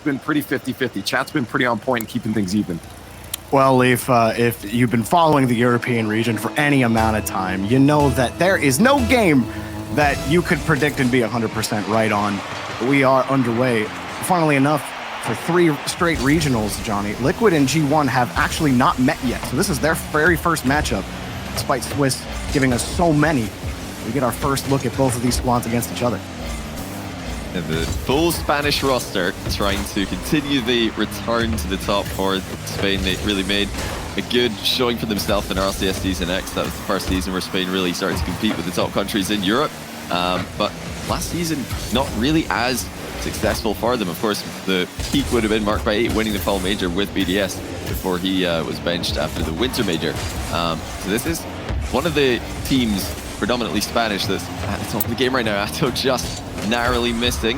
been pretty 50-50. Chat's been pretty on point and keeping things even. Well, Leaf, if you've been following the European region for any amount of time, you know that there is no game that you could predict and be 100% right on. We are underway. Funnily enough, for 3 straight regionals, Johnny, Liquid and G1 have actually not met yet. So this is their very first matchup, despite Swiss giving us so many. We get our first look at both of these squads against each other. And the full Spanish roster trying to continue the return to the top for Spain. They really made a good showing for themselves in RLCS Season X. That was the first season where Spain really started to compete with the top countries in Europe. But last season, not really as successful for them. Of course, the peak would have been Mark by 8 winning the fall major with BDS before he was benched after the winter major. So this is one of the teams, predominantly Spanish, that's at the top of the game right now. Atto just narrowly missing.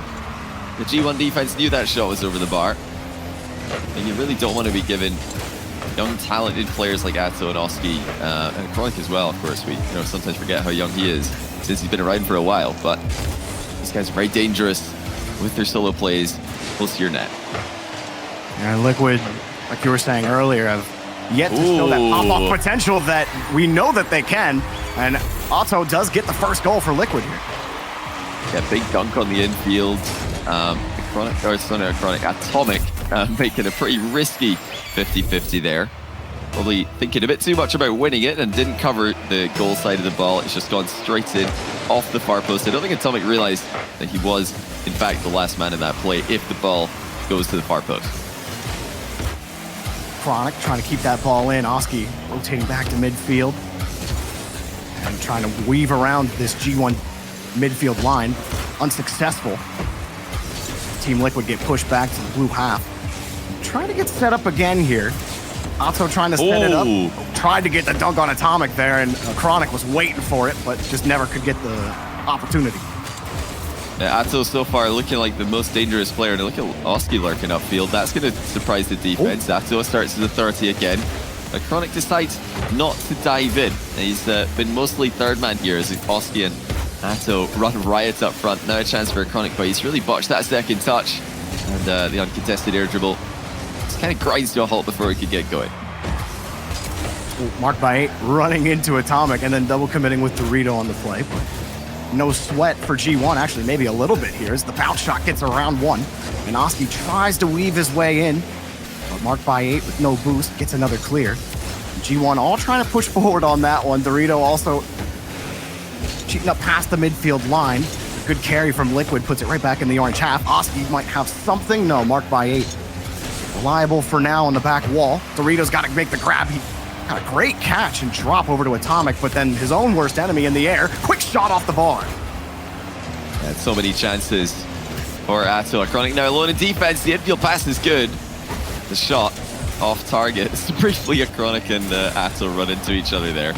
The G1 defense knew that shot was over the bar. And you really don't want to be giving young, talented players like Atto and Oski, and Chronic as well, of course. We sometimes forget how young he is since he's been around for a while, but these guys are very dangerous with their solo plays close to your net. And Liquid, like you were saying earlier, have yet to show that pop-off potential that we know that they can. And Otto does get the first goal for Liquid here. Yeah, big dunk on the infield. Atomic making a pretty risky 50-50 there. Probably thinking a bit too much about winning it and didn't cover the goal side of the ball. It's just gone straight in off the far post. I don't think Atomic realized that he was, in fact, the last man in that play if the ball goes to the far post. Chronic trying to keep that ball in. Oski rotating back to midfield and trying to weave around this G1 midfield line. Unsuccessful. Team Liquid get pushed back to the blue half. Trying to get set up again here. Otto trying to set it up. Tried to get the dunk on Atomic there, and Chronic was waiting for it, but just never could get the opportunity. Yeah, Atto so far looking like the most dangerous player. And look at Oski lurking upfield. That's going to surprise the defense. Atto starts as a 30 again. But Chronic decides not to dive in. He's been mostly third man here as Oski and Atto run riot up front. Now a chance for Chronic, but he's really botched that second touch. And the uncontested air dribble just kind of grinds to a halt before he could get going. Marked by 8, running into Atomic and then double committing with Dorito on the play. But no sweat for G1, actually maybe a little bit here as the bounce shot gets around 1. And Oski tries to weave his way in. But Marked by 8 with no boost gets another clear. G1 all trying to push forward on that one. Dorito also cheating up past the midfield line. Good carry from Liquid, puts it right back in the orange half. Oski might have something. No, Marked by 8. Reliable for now on the back wall. Dorito's got to make the grab. He got a great catch and drop over to Atomic, but then his own worst enemy in the air. Quick shot off the bar. Had so many chances for Atto. Chronic now alone in defense. The infield pass is good. The shot off target. Briefly, Chronic and Atto run into each other there.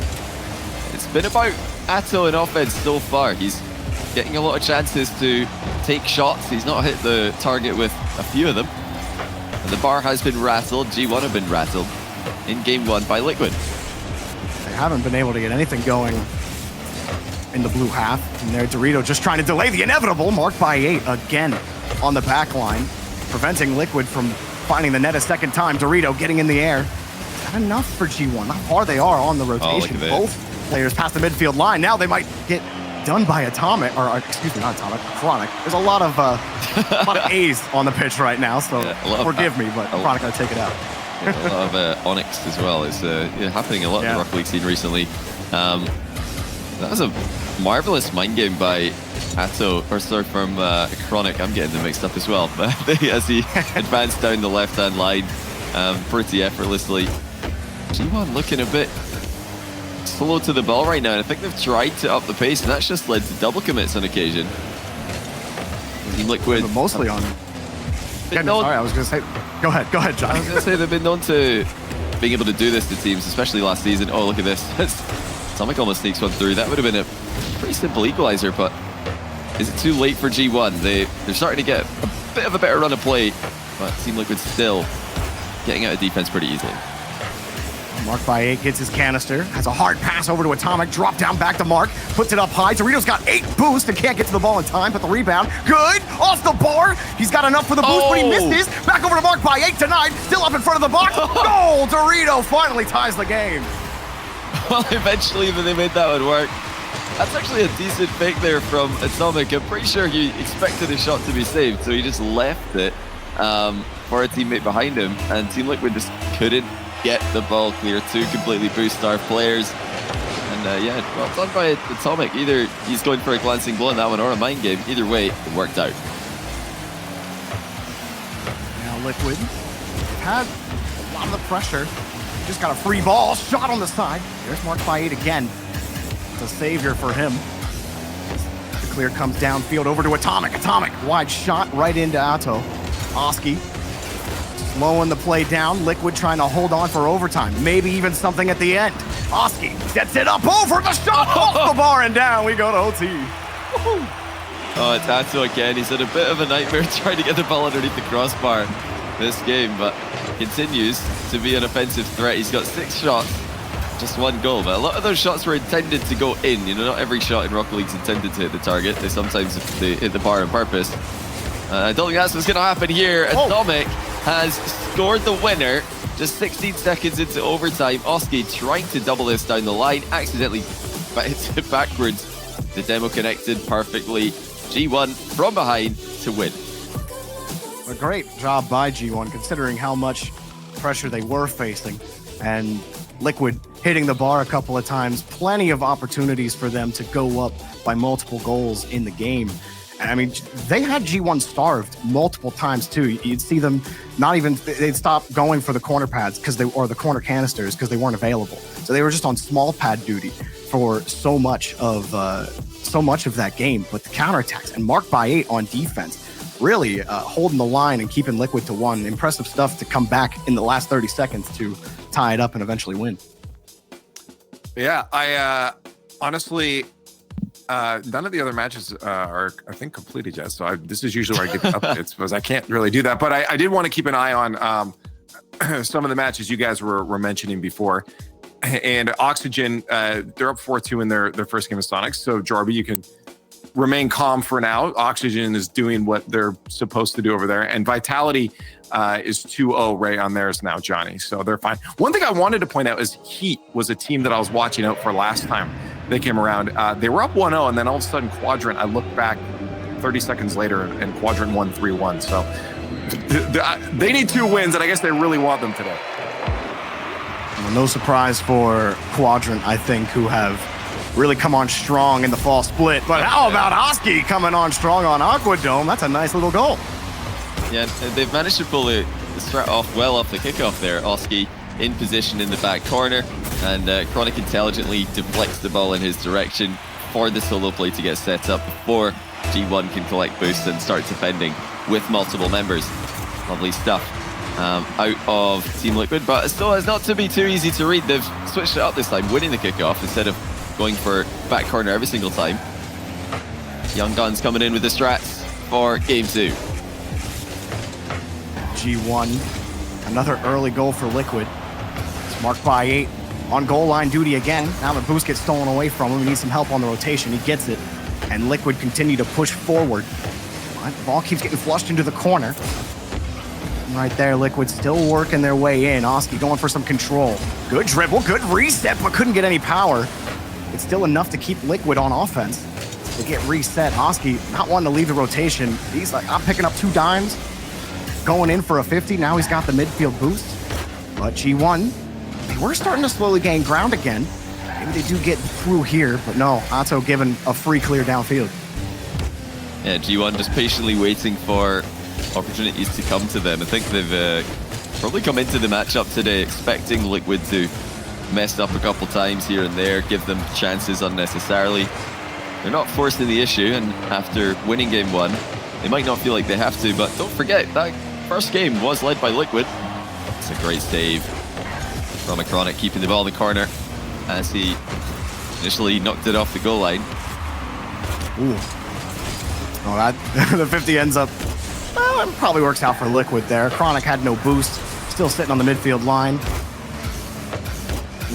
It's been about Atto in offense so far. He's getting a lot of chances to take shots. He's not hit the target with a few of them. And the bar has been rattled. G1 have been rattled in game 1 by Liquid. They haven't been able to get anything going in the blue half. And there, Dorito just trying to delay the inevitable. Marked by 8 again on the back line, preventing Liquid from finding the net a second time. Dorito getting in the air. Not enough for G1. How far they are on the rotation. Both players past the midfield line. Now they might get done by Atomic, or excuse me, not Atomic, Chronic. There's a lot of A's on the pitch right now, so forgive me, but Chronic gonna take it out. A lot of Onyx as well. It's happening a lot in the Rocket League scene recently. That was a marvelous mind game by Atto, or sorry, from Chronic. I'm getting them mixed up as well. But as he advanced down the left-hand line pretty effortlessly. G1 looking a bit slow to the ball right now, and I think they've tried to up the pace, and that's just led to double commits on occasion. Team Liquid. But mostly on. Sorry, I was going to say. Go ahead, John. I was going to say they've been known to being able to do this to teams, especially last season. Oh, look at this. Atomic almost sneaks one through. That would have been a pretty simple equalizer, but is it too late for G1? They're starting to get a bit of a better run of play, but Team Liquid still getting out of defense pretty easily. Marked by 8 gets his canister, has a hard pass over to Atomic, drop down back to Mark, puts it up high. Dorito's got 8 boost and can't get to the ball in time, but the rebound, good, off the bar. He's got enough for the boost, but he missed his. over to Mark by 8 to 9. Still up in front of the box. Goal! Dorito finally ties the game. Well, eventually they made that one work. That's actually a decent fake there from Atomic. I'm pretty sure he expected his shot to be saved, so he just left it for a teammate behind him, and Team Liquid just couldn't get the ball clear. Two completely boost-star players. And yeah, well done by Atomic. Either he's going for a glancing blow in that one or a mind game. Either way, it worked out. Now Liquid had a lot of the pressure. Just got a free ball, shot on the side. There's Mark by 8 again. It's a savior for him. The clear comes downfield over to Atomic. Atomic, wide shot right into Atto. Oski slowing the play down. Liquid trying to hold on for overtime. Maybe even something at the end. Oski sets it up over the shot off the bar and down. We go to OT. Oh, it's Atto again. He's had a bit of a nightmare trying to get the ball underneath the crossbar this game, but continues to be an offensive threat. He's got 6 shots, just 1 goal, but a lot of those shots were intended to go in. You know, not every shot in Rocket League is intended to hit the target. They sometimes hit the bar on purpose. I don't think that's what's going to happen here. Atomic has scored the winner just 16 seconds into overtime. Oski trying to double this down the line, accidentally hits it backwards. The demo connected perfectly. G1 from behind to win. A great job by G1 considering how much pressure they were facing, and Liquid hitting the bar a couple of times. Plenty of opportunities for them to go up by multiple goals in the game. And I mean, they had G1 starved multiple times too. You'd see them they'd stop going for the corner pads or the corner canisters because they weren't available. So they were just on small pad duty for so much of that game. But the counterattacks and Mark by 8 on defense, really holding the line and keeping Liquid to 1. Impressive stuff to come back in the last 30 seconds to tie it up and eventually win. Yeah, I honestly, none of the other matches are, I think, completed yet. So this is usually where I get updates because I can't really do that. But I did want to keep an eye on some of the matches you guys were mentioning before. And Oxygen, they're up 4-2 in their first game of Sonics. So Jarby, you can remain calm for now. Oxygen is doing what they're supposed to do over there. And Vitality is 2-0 right on theirs now, Johnny. So they're fine. One thing I wanted to point out is Heat was a team that I was watching out for last time they came around. They were up 1-0, and then all of a sudden Quadrant, I looked back 30 seconds later, and Quadrant won 3-1. So they need 2 wins, and I guess they really want them today. Well, no surprise for Quadrant, I think, who have really come on strong in the fall split. But how about Oski coming on strong on Aquadome? That's a nice little goal. Yeah, they've managed to pull the strat off well off the kickoff there. Oski in position in the back corner, and Chronic intelligently deflects the ball in his direction for the solo play to get set up before G1 can collect boosts and start defending with multiple members. Lovely stuff out of Team Liquid, but still it's not to be too easy to read. They've switched it up this time, winning the kickoff instead of going for back corner every single time. Young Guns coming in with the strats for game 2. G1, another early goal for Liquid. It's marked by 8 on goal line duty again. Now the boost gets stolen away from him. He needs some help on the rotation. He gets it, and Liquid continue to push forward. But the ball keeps getting flushed into the corner. And right there, Liquid still working their way in. Oski going for some control. Good dribble, good reset, but couldn't get any power. It's still enough to keep Liquid on offense. They get reset. Oski not wanting to leave the rotation. He's like, I'm picking up 2 dimes, going in for a 50. Now he's got the midfield boost. But G1, they were starting to slowly gain ground again. Maybe they do get through here, but no, Atto given a free clear downfield. Yeah, G1 just patiently waiting for opportunities to come to them. I think they've probably come into the matchup today expecting Liquid to mess up a couple times here and there, give them chances unnecessarily. They're not forcing the issue, and after winning game 1, they might not feel like they have to, but don't forget, that first game was led by Liquid. It's a great save from Chronic, keeping the ball in the corner as he initially knocked it off the goal line. Ooh. Oh, that the 50 ends up, well, it probably works out for Liquid there. Chronic had no boost, still sitting on the midfield line.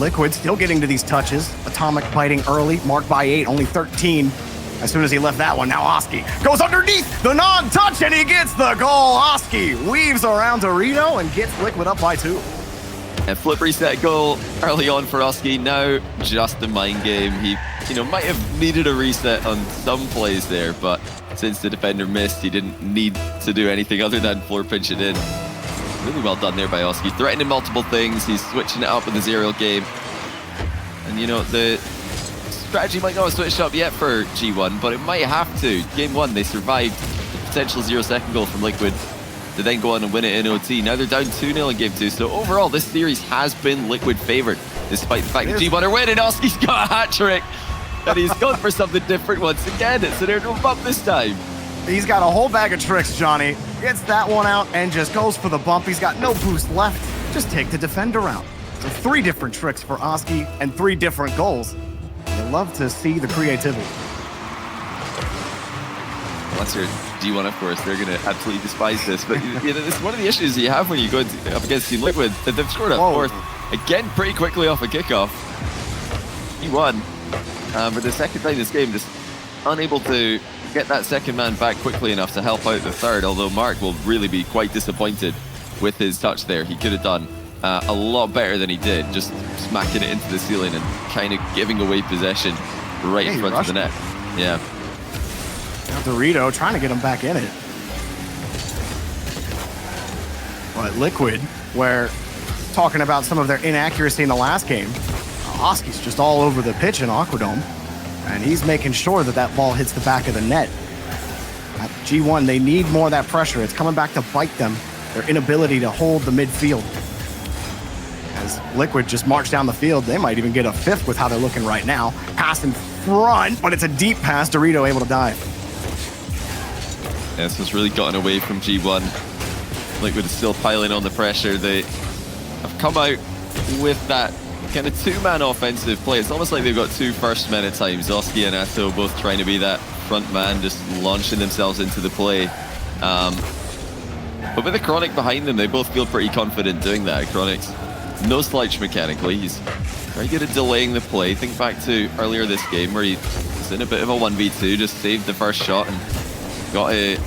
Liquid still getting to these touches. Atomic biting early, marked by 8, only 13 As soon as he left that one, now Oski goes underneath the non-touch, and he gets the goal. Oski weaves around Dorito and gets Liquid up by 2. A flip reset goal early on for Oski. Now just the mind game. He, might have needed a reset on some plays there, but since the defender missed, he didn't need to do anything other than floor pinch it in. Really well done there by Oski. Threatening multiple things. He's switching it up in his aerial game. And the strategy might not have switched up yet for G1, but it might have to. Game 1, they survived the potential 0-second goal from Liquid to then go on and win it in OT. Now they're down 2-0 in Game 2. So overall, this series has been Liquid favored, despite the fact that G1 are winning. Oski's got a hat-trick, and he's gone for something different once again. It's an air bump this time. He's got a whole bag of tricks, Johnny. Gets that one out and just goes for the bump. He's got no boost left. Just take the defender out. So 3 different tricks for Oski and 3 different goals. You love to see the creativity. Once you're G1, of course, they're going to absolutely despise this. But this is one of the issues you have when you go up against Team Liquid. That they've scored a fourth, again, pretty quickly off a kickoff. G1, for the second time this game, just unable to get that second man back quickly enough to help out the third, although Mark will really be quite disappointed with his touch there. He could have done a lot better than he did, just smacking it into the ceiling and kind of giving away possession right in front of the net. Yeah. Now Dorito trying to get him back in it. But Liquid, where talking about some of their inaccuracy in the last game, Oski's just all over the pitch in Aquadome, and he's making sure that that ball hits the back of the net. At G1, they need more of that pressure. It's coming back to bite them, their inability to hold the midfield. As Liquid just march down the field, they might even get a 5th with how they're looking right now. Pass in front, but it's a deep pass. Dorito able to dive. Yeah, this has really gotten away from G1. Liquid is still piling on the pressure. They have come out with that kind of 2-man offensive play. It's almost like they've got 2 first men at times. Oski and Atto both trying to be that front man, just launching themselves into the play. But with the Chronic behind them, they both feel pretty confident doing that. Chronic's no slouch mechanically. He's very good at delaying the play. Think back to earlier this game where he was in a bit of a 1v2, just saved the first shot and got a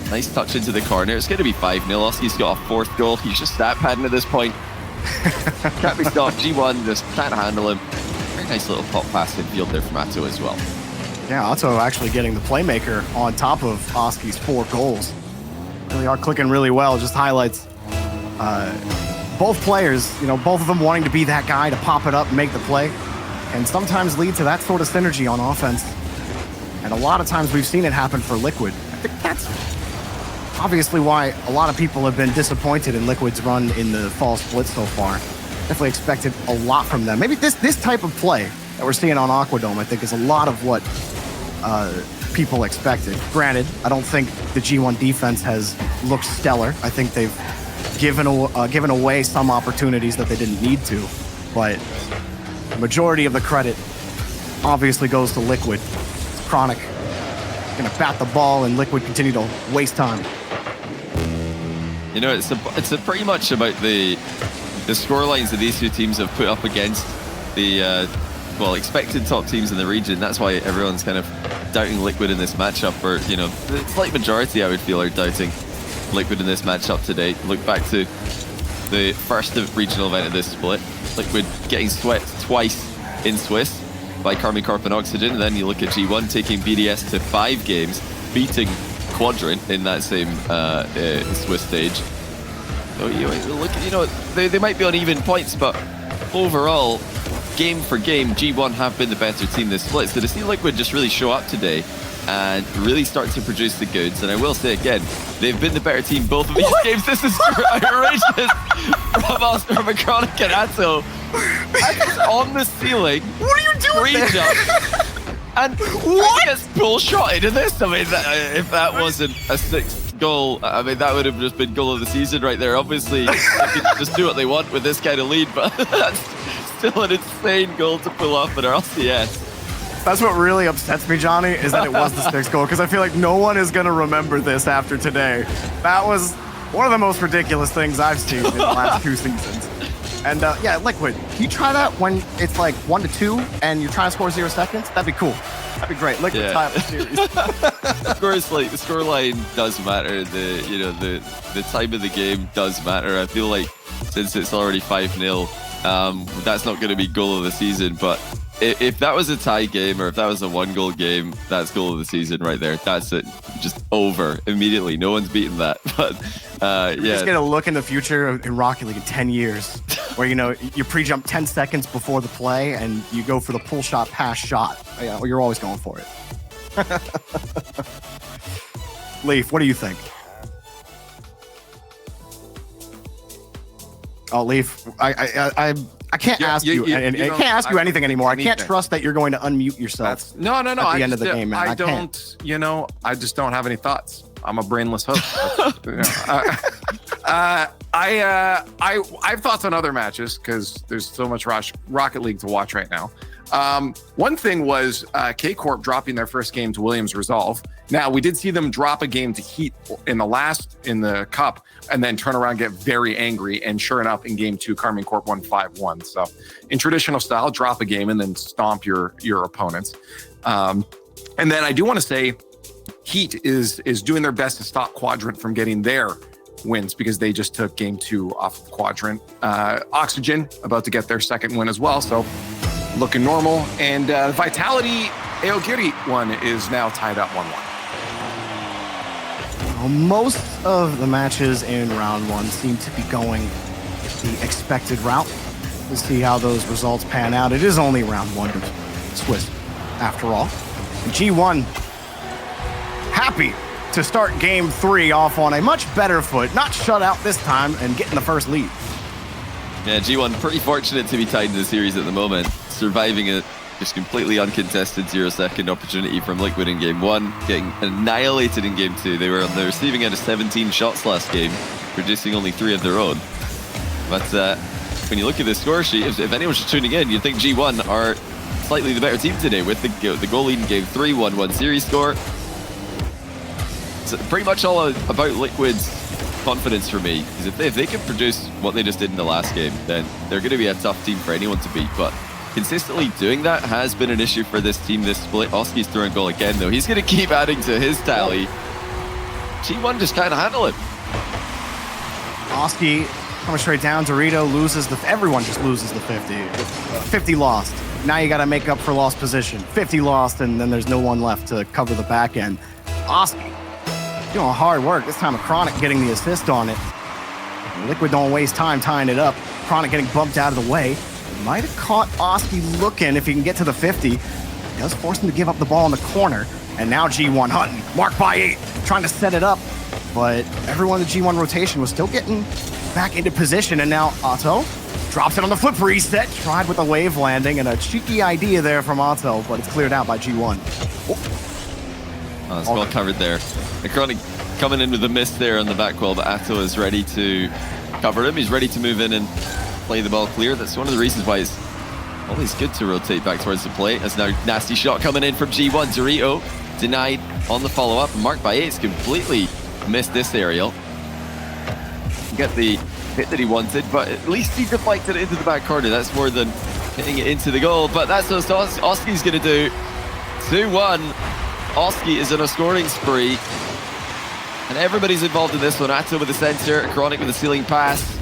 nice touch into the corner. It's going to be 5-0. Oski's got a 4th goal. He's just stat padding at this point. Can't be stopped. G1 just can't handle him. Very nice little pop pass in field there from Atto as well. Yeah, Atto actually getting the playmaker on top of Oski's 4 goals. Really are clicking really well. Just highlights both players, both of them wanting to be that guy to pop it up and make the play, and sometimes lead to that sort of synergy on offense. And a lot of times we've seen it happen for Liquid. I think that's obviously why a lot of people have been disappointed in Liquid's run in the fall split so far. Definitely expected a lot from them. Maybe this type of play that we're seeing on Aquadome, I think, is a lot of what people expected. Granted, I don't think the G1 defense has looked stellar. I think they've given away some opportunities that they didn't need to, but the majority of the credit obviously goes to Liquid. Chronic gonna bat the ball, and Liquid continue to waste time. It's pretty much about the score lines that these 2 teams have put up against the expected top teams in the region. That's why everyone's kind of doubting Liquid in this matchup, or the slight majority, I would feel, are doubting Liquid in this matchup today. Look back to the first regional event of this split. Liquid getting swept twice in Swiss by Karmine Corp and Oxygen, and then you look at G1 taking BDS to 5 games, beating Quadrant in that same Swiss stage. So they might be on even points, but overall, game for game, G1 have been the better team this split. So to see Liquid just really show up today and really start to produce the goods, and I will say again, they've been the better team both of these games. This is outrageous from Chronic and Atto. Atto's on the ceiling. What are you doing there? And what? Gets bull shot into this. I mean, if that wasn't a 6th goal, I mean, that would have just been goal of the season right there. Obviously, they can just do what they want with this kind of lead, but that's still an insane goal to pull off in RLCS. That's what really upsets me, Johnny, is that it was the 6th goal, because I feel like no one is going to remember this after today. That was one of the most ridiculous things I've seen in the last 2 seasons. And yeah, Liquid, can you try that when it's like 1-2 and you're trying to score 0 seconds? That'd be cool. That'd be great. Liquid Yeah. tie up the series. Of course, like the scoreline does matter. The time of the game does matter. I feel like since it's already 5-0, that's not going to be goal of the season. But if that was a tie game or if that was a 1-goal game, that's goal of the season right there. That's it. Just over immediately. No one's beaten that. But You're yeah. just going to look in the future in Rocket League in 10 years where, you pre-jump 10 seconds before the play and you go for the pull shot, pass shot. Yeah, well, you're always going for it. Leaf, what do you think? Oh, Leaf, I can't ask you, and I can't ask you anything anniore. I can't trust that you're going to unmute yourself. No. At the end of the game, man. I don't. I just don't have any thoughts. I'm a brainless host. I have thoughts on other matches because there's so much Rocket League to watch right now. One thing was K-Corp dropping their first game to Williams Resolve. Now, we did see them drop a game to Heat in the Cup and then turn around and get very angry. And sure enough, in game 2, Carmine Corp won 5-1. So in traditional style, drop a game and then stomp your opponents. And then I do want to say Heat is doing their best to stop Quadrant from getting their wins because they just took game 2 off of Quadrant. Oxygen about to get their second win as well. So looking normal. And Vitality Aogiri one is now tied up 1-1. Well, most of the matches in round 1 seem to be going the expected route. We'll see how those results pan out. It is only round 1 to Swiss, after all. And G1 happy to start game 3 off on a much better foot, not shut out this time and getting the first lead. Yeah, G1 pretty fortunate to be tied in the series at the moment, surviving a just completely uncontested 0-second opportunity from Liquid in game 1, getting annihilated in game 2. They were on the receiving end of 17 shots last game, producing only 3 of their own. But when you look at the score sheet, if anyone's just tuning in, you'd think G1 are slightly the better team today with the goal lead in game 3, 1-1 series score. It's pretty much all about Liquid's confidence for me, because if they can produce what they just did in the last game, then they're going to be a tough team for anyone to beat. But consistently doing that has been an issue for this team this split. Oski's throwing goal again, though. He's going to keep adding to his tally. G1 just can't handle it. Oski coming straight down. Dorito loses everyone just loses the 50. 50 lost. Now you got to make up for lost position. 50 lost, and then there's no one left to cover the back end. Oski doing hard work. This time, Chronic getting the assist on it. Liquid don't waste time tying it up. Chronic getting bumped out of the way. Might have caught Oski looking if he can get to the 50. He does force him to give up the ball in the corner. And now G1 hunting. Marked by 8. Trying to set it up. But everyone in the G1 rotation was still getting back into position. And now Otto drops it on the flip reset. Tried with a wave landing and a cheeky idea there from Otto, but it's cleared out by G1. Oh, it's well covered there. And Chronic coming in with a miss there on the back wall, but Atto is ready to cover him. He's ready to move in and play the ball clear. That's one of the reasons why it's always good to rotate back towards the plate. That's now a nasty shot coming in from G1. Dorito denied on the follow-up. Marked by 8's completely missed this aerial. Get the hit that he wanted, but at least he deflected it into the back corner. That's more than hitting it into the goal, but that's what Oski's going to do. 2-1. Oski is in a scoring spree, and everybody's involved in this one. Atto with the center, Chronic with the ceiling pass.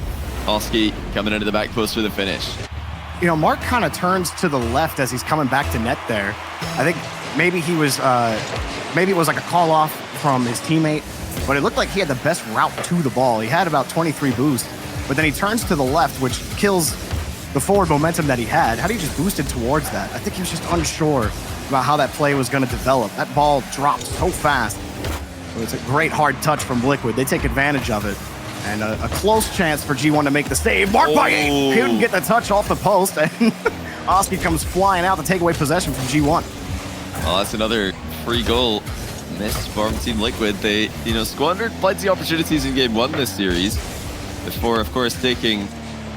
Oski coming into the back post for the finish. You know, Mark kind of turns to the left as he's coming back to net there. I think maybe he was, maybe it was like a call off from his teammate, but it looked like he had the best route to the ball. He had about 23 boosts, but then he turns to the left, which kills the forward momentum that he had. How do you just boost it towards that? I think he was just unsure about how that play was going to develop. That ball dropped so fast. So it's a great hard touch from Liquid. They take advantage of it. And a close chance for G1 to make the save. Marked by 8. Couldn't get the touch off the post. And Oski comes flying out to take away possession from G1. Well, that's another free goal missed from Team Liquid. They, squandered plenty of opportunities in game 1 this series before, of course, taking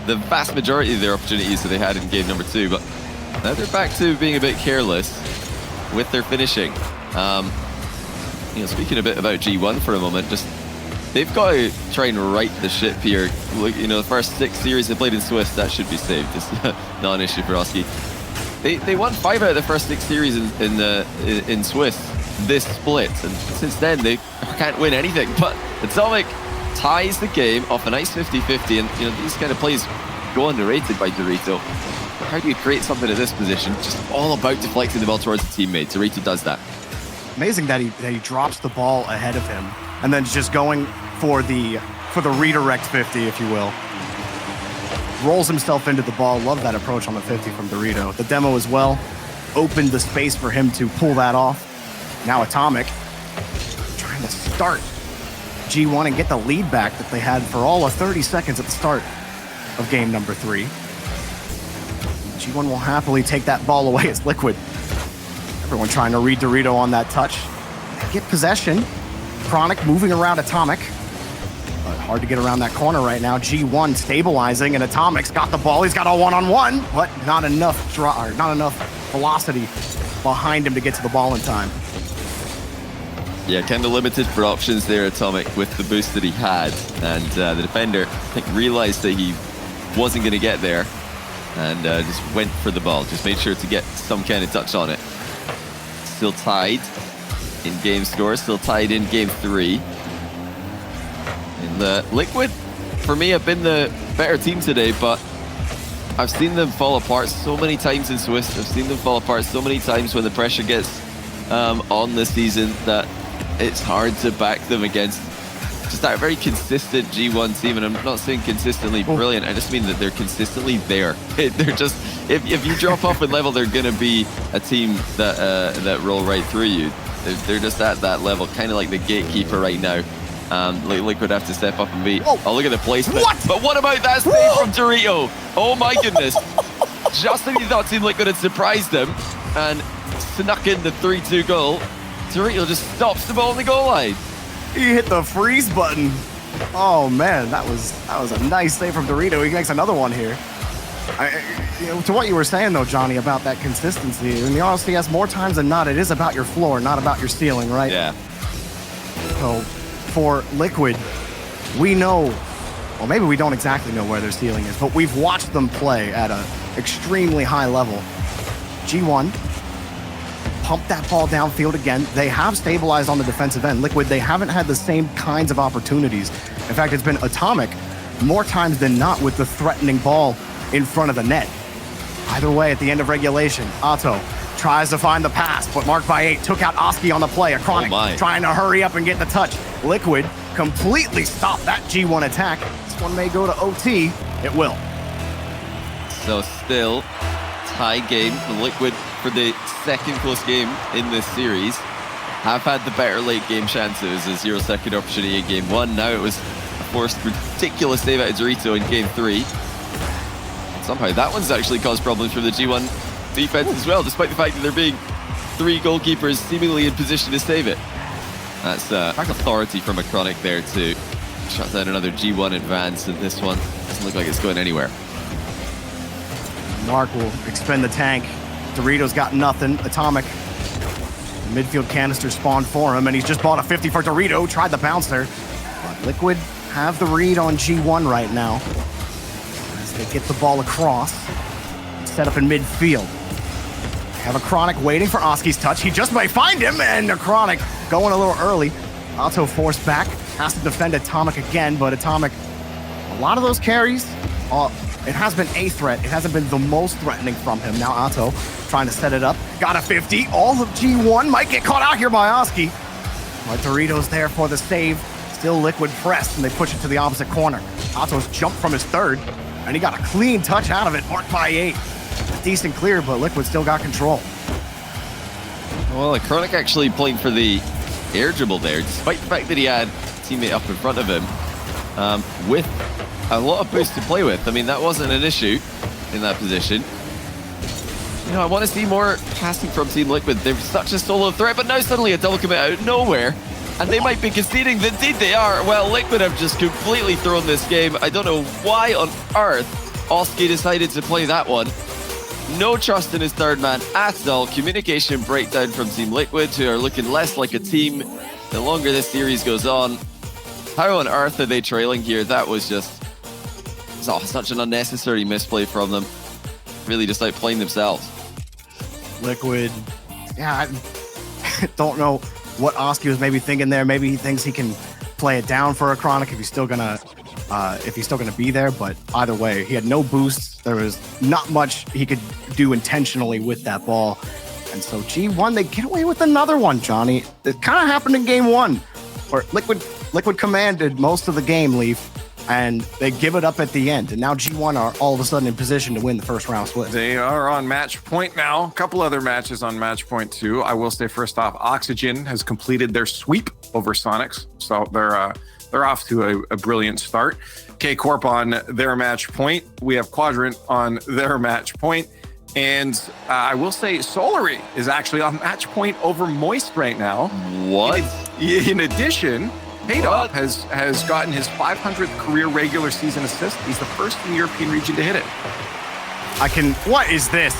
the vast majority of their opportunities that they had in game number 2. But now they're back to being a bit careless with their finishing. Speaking a bit about G1 for a moment, they've got to try and right the ship here. Look, the first 6 series they played in Swiss, that should be saved. It's not an issue for Oski. They won 5 out of the first 6 series in Swiss this split, and since then they can't win anything. But Atomic ties the game off a nice 50-50, and you know, these kind of plays go underrated by Dorito. How do you create something at this position? Just all about deflecting the ball towards the teammate. Dorito does that. Amazing that he drops the ball ahead of him and then just going for the redirect 50, if you will. Rolls himself into the ball. Love that approach on the 50 from Dorito. The demo as well opened the space for him to pull that off. Now Atomic trying to start G1 and get the lead back that they had for all of 30 seconds at the start of game number 3. G1 will happily take that ball away as Liquid. Everyone trying to read Dorito on that touch. They get possession. Chronic moving around Atomic. But hard to get around that corner right now. G1 stabilizing, and Atomic's got the ball. He's got a one-on-one, but not enough velocity behind him to get to the ball in time. Yeah, kind of limited for options there, Atomic, with the boost that he had. And the defender, I think, realized that he wasn't going to get there and just went for the ball. Just made sure to get some kind of touch on it. Still tied in game score, still tied in game 3. And Liquid, for me, have been the better team today, but I've seen them fall apart so many times in Swiss. I've seen them fall apart so many times when the pressure gets on this season that it's hard to back them against just that very consistent G1 team. And I'm not saying consistently brilliant, I just mean that they're consistently there. They're just, if you drop off in level, they're going to be a team that roll right through you. They're just at that level, kind of like the gatekeeper right now. Liquid have to step up and be. Oh, look at the placement. What? But what about that save from Dorito? Oh my goodness. Just when you thought Team Liquid had surprised them and snuck in the 3-2 goal, Dorito just stops the ball on the goal line. He hit the freeze button. Oh man, that was a nice save from Dorito. He makes another one here. To what you were saying though, Johnny, about that consistency, in the RLCS, more times than not, it is about your floor, not about your ceiling, right? Yeah. So for Liquid, we know, well, maybe we don't exactly know where their ceiling is, but we've watched them play at an extremely high level. G1 pump that ball downfield again. They have stabilized on the defensive end. Liquid, they haven't had the same kinds of opportunities. In fact, it's been Atomic more times than not with the threatening ball in front of the net. Either way, at the end of regulation, Otto tries to find the pass, but marked by 8 took out Oski on the play. A Chronic trying to hurry up and get the touch. Liquid completely stopped that G1 attack. This one may go to OT. It will. So still tie game for Liquid for the second close game in this series. Have had the better late game chances. A 0-second opportunity in game 1. Now it was a forced ridiculous save out of Dorito in game 3. Somehow that one's actually caused problems for the G1 defense as well, despite the fact that there being 3 goalkeepers seemingly in position to save it. That's authority from a Chronic there to shut down another G1 advance, and this one doesn't look like it's going anywhere. Mark will expend the tank. Dorito's got nothing. Atomic, the midfield canister spawned for him, and he's just bought a 50 for Dorito. Tried the bouncer, but Liquid have the read on G1 right now as they get the ball across. Set up in midfield. They have a Chronic waiting for Oski's touch. He just may find him, and a Chronic going a little early. Otto forced back, has to defend Atomic again, but Atomic, a lot of those carries, it has been a threat. It hasn't been the most threatening from him. Now Otto trying to set it up. Got a 50. All of G1 might get caught out here by Oski. But Dorito's there for the save. Still Liquid pressed, and they push it to the opposite corner. Otto's jumped from his third, and he got a clean touch out of it, marked by 8. A decent clear, but Liquid still got control. Well, Chronic actually playing for the air dribble there, despite the fact that he had a teammate up in front of him with a lot of boost to play with. I mean, that wasn't an issue in that position. You know, I want to see more passing from Team Liquid. They're such a solo threat, but now suddenly a double commit out of nowhere, and they might be conceding. Indeed they are. Well, Liquid have just completely thrown this game. I don't know why on earth Oski decided to play that one. No trust in his third man at all. Communication breakdown from Team Liquid, who are looking less like a team the longer this series goes on. How on earth are they trailing here? That was just such an unnecessary misplay from them. Really just outplaying themselves. Liquid, yeah, I don't know what Oski was maybe thinking there. Maybe he thinks he can play it down for a Chronic if he's still gonna be there. But either way, he had no boosts. There was not much he could do intentionally with that ball. And so G1, they get away with another one, Johnny. It kind of happened in game one, where Liquid commanded most of the game, Leaf, and they give it up at the end. And now G1 are all of a sudden in position to win the first round split. They are on match point now. A couple other matches on match point too. I will say first off, Oxygen has completed their sweep over Sonics, so they're off to a brilliant start. K Corp on their match point. We have Quadrant on their match point. And I will say Solary is actually on match point over Moist right now. What? In addition, Paydop has gotten his 500th career regular season assist. He's the first in the European region to hit it. What is this?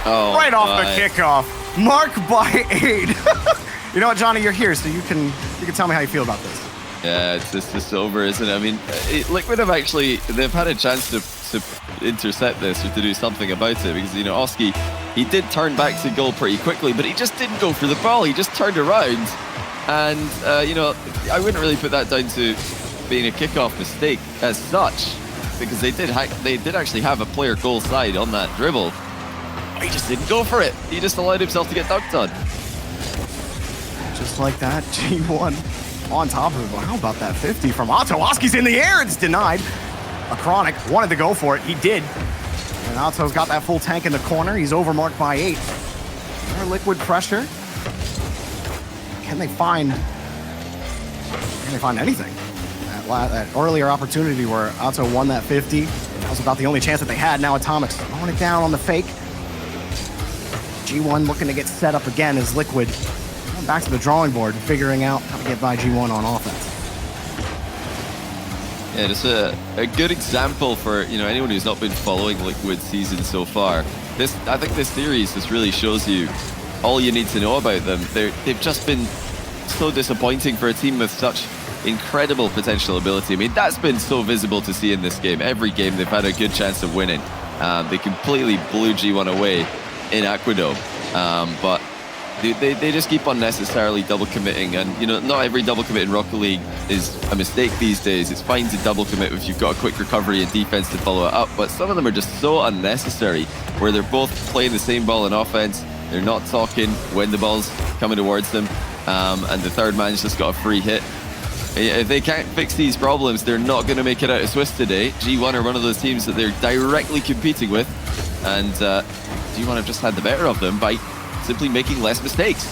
Oh, right off the kickoff. Mark by 8. You know what, Johnny, you're here, so you can tell me how you feel about this. Yeah, it's just over, isn't it? I mean, Liquid have they've had a chance to intercept this or to do something about it, because, you know, Oski, he did turn back to goal pretty quickly, but he just didn't go for the ball. He just turned around, and, you know, I wouldn't really put that down to being a kickoff mistake as such, because they did actually have a player goal side on that dribble. He just didn't go for it. He just allowed himself to get dunked on. Just like that, G1 on top of it. How about that 50 from Otto? Oski's in the air. It's denied. A Chronic wanted to go for it. He did. And Otto's got that full tank in the corner. He's overmarked by 8. More Liquid pressure. Can they find anything? That earlier opportunity where Otto won that 50, that was about the only chance that they had. Now Atomics throwing it down on the fake. G1 looking to get set up again as Liquid going back to the drawing board and figuring out how to get by G1 on offense. Yeah, it's a good example for, you know, anyone who's not been following Liquid's season so far. I think this series just really shows you all you need to know about them. They've just been so disappointing for a team with such incredible potential ability. I mean, that's been so visible to see in this game. Every game they've had a good chance of winning. They completely blew G1 away in Aquadome, but they just keep unnecessarily double committing, and you know, not every double commit in Rocket League is a mistake these days. It's fine to double commit if you've got a quick recovery and defense to follow it up, but some of them are just so unnecessary, where they're both playing the same ball in offense, they're not talking when the ball's coming towards them, and the third man's just got a free hit. If they can't fix these problems, they're not going to make it out of Swiss today. G1 are one of those teams that they're directly competing with, and G1 have just had the better of them by simply making less mistakes.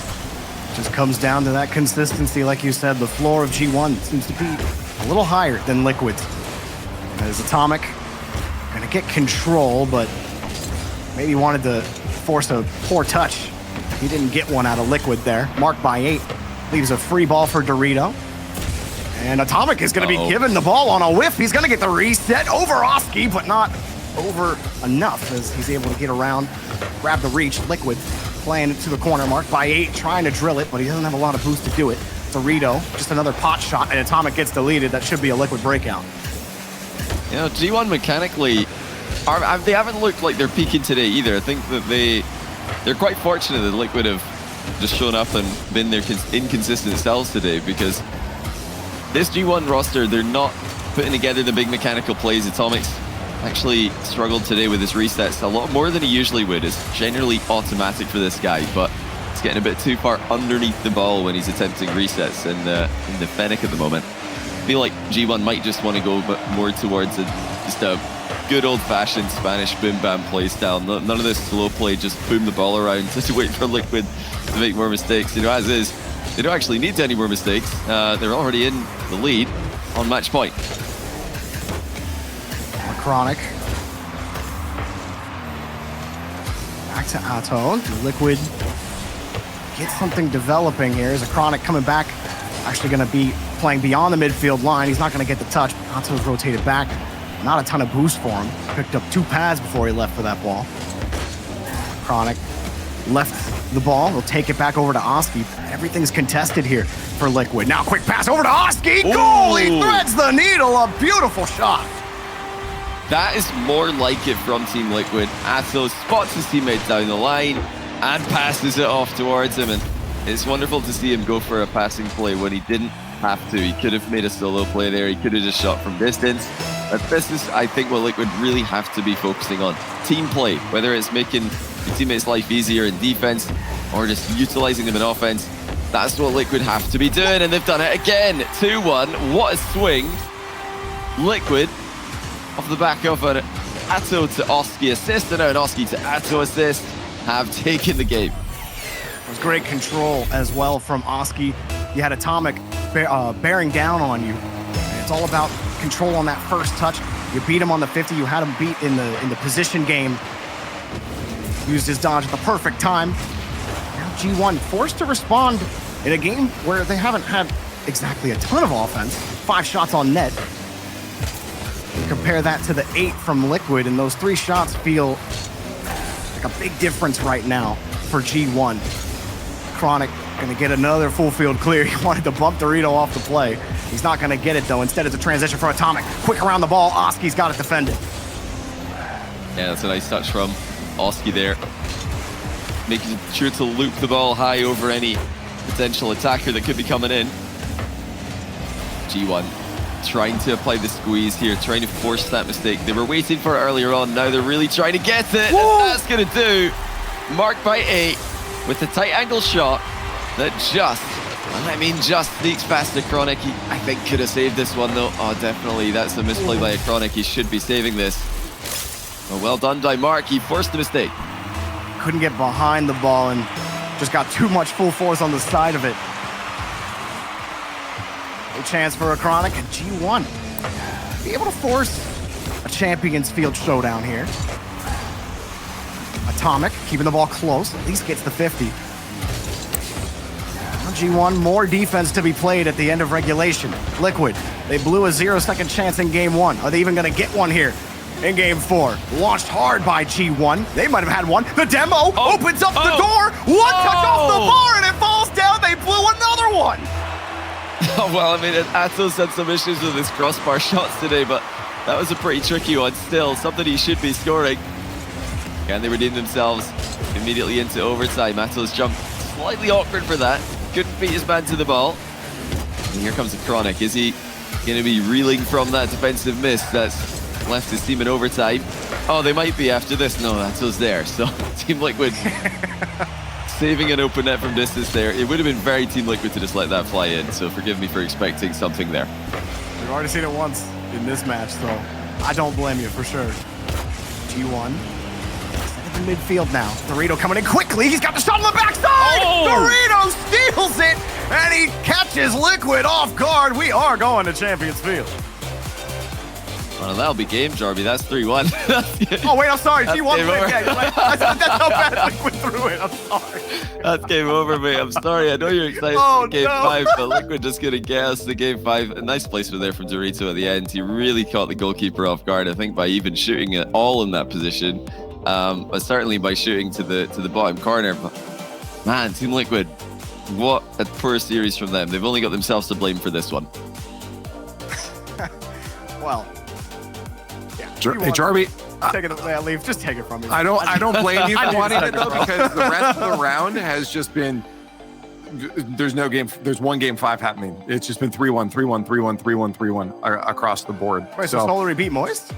Just comes down to that consistency, like you said. The floor of G1 seems to be a little higher than Liquid's. As Atomic gonna get control, but maybe wanted to force a poor touch. He didn't get one out of Liquid there. Marked by 8. Leaves a free ball for Dorito. And Atomic is gonna be given the ball on a whiff. He's gonna get the reset over Oski, but not over enough as he's able to get around, grab the reach. Liquid playing it to the corner, marked by 8, trying to drill it, but he doesn't have a lot of boost to do it. Dorito, just another pot shot, and Atomic gets deleted. That should be a Liquid breakout. You know, G1 mechanically, they haven't looked like they're peaking today either. I think that they're quite fortunate that Liquid have just shown up and been their inconsistent selves today, because this G1 roster, they're not putting together the big mechanical plays. Atomics actually struggled today with his resets a lot more than he usually would. It's generally automatic for this guy, but it's getting a bit too far underneath the ball when he's attempting resets in the Fennec at the moment. I feel like G1 might just want to go more towards just a good old-fashioned Spanish boom-bam play style. None of this slow play, just boom the ball around just to wait for Liquid to make more mistakes. You know, as is, they don't actually need any more mistakes. They're already in the lead on match point. Chronic. Back to Atto. Liquid get something developing here. Is a Chronic coming back. Actually going to be playing beyond the midfield line. He's not going to get the touch. Atto's rotated back. Not a ton of boost for him. Picked up 2 pads before he left for that ball. Chronic left the ball. He'll take it back over to Oski. Everything's contested here for Liquid. Now quick pass over to Oski. Goal! He threads the needle. A beautiful shot. That is more like it from Team Liquid. Atto spots his teammate down the line, and passes it off towards him. And it's wonderful to see him go for a passing play when he didn't have to. He could have made a solo play there. He could have just shot from distance. But this is, I think, what Liquid really have to be focusing on. Team play, whether it's making your teammates' life easier in defense or just utilizing them in offense. That's what Liquid have to be doing, and they've done it again. 2-1. What a swing. Liquid, off the back of an Atto to Oski assist, and now an Oski to Atto assist, have taken the game. It was great control as well from Oski. You had Atomic bearing down on you. And it's all about control on that first touch. You beat him on the 50. You had him beat in the position game. Used his dodge at the perfect time. Now G1 forced to respond in a game where they haven't had exactly a ton of offense. 5 shots on net. You compare that to the 8 from Liquid, and those 3 shots feel like a big difference right now for G1. Chronic gonna get another full field clear. He wanted to bump Dorito off the play. He's not gonna get it though. Instead, it's a transition for Atomic. Quick around the ball. Oski's got it defended. Yeah, that's a nice touch from Oski there. Making sure to loop the ball high over any potential attacker that could be coming in. G1 trying to apply the squeeze here, trying to force that mistake. They were waiting for it earlier on. Now they're really trying to get it. Whoa! And that's gonna do. Marked by 8 with the tight angle shot that just sneaks past the Chronic. He, I think, could have saved this one though. Oh, definitely, that's a misplay by a Chronic. He should be saving this. Oh, well done by Mark. He forced the mistake. Couldn't get behind the ball and just got too much full force on the side of it. No chance for a Chronic, and G1 be able to force a Champions Field showdown here. Atomic keeping the ball close, at least gets the 50. Now G1, more defense to be played at the end of regulation. Liquid, they blew a 0-second chance in game 1. Are they even gonna get one here in game 4? Launched hard by G1. They might have had one. The demo opens up the door. One touch off the bar and it falls down. They blew another one. Oh, well, I mean, Atto's had some issues with his crossbar shots today, but that was a pretty tricky one. Still, something he should be scoring. And they redeemed themselves immediately into overtime. Atto's jumped slightly awkward for that. Couldn't beat his man to the ball. And here comes the Chronic. Is he going to be reeling from that defensive miss that's left his team in overtime? Oh, they might be after this. No, Atto's there. So Team Liquid saving an open net from distance there. It would have been very Team Liquid to just let that fly in. So forgive me for expecting something there. We've already seen it once in this match, so I don't blame you for sure. G1. In midfield now. Dorito coming in quickly. He's got the shot on the backside. Oh! Dorito steals it, and he catches Liquid off guard. We are going to Champions Field. Well, that'll be game, Jarby. That's 3-1. Oh, wait, I'm sorry. That's G1 game win. over. That's how bad Liquid threw it. I'm sorry. That's game over, mate. I'm sorry. I know you're excited for game 5, but Liquid just going to get us to game 5. A nice placement there from Dorito at the end. He really caught the goalkeeper off guard, I think, by even shooting it all in that position. But certainly by shooting to the bottom corner. But man, Team Liquid, what a poor series from them. They've only got themselves to blame for this one. Well, yeah. Hey, Jarby, Take it away, leave. Just take it from me. I don't blame you I for do wanting take it though, it. because the rest of the round has just been. There's no game. There's one game 5 happening. It's just been 3-1, 3-1, 3-1, 3-1, 3-1 across the board. Wait, so Solary beat Moist?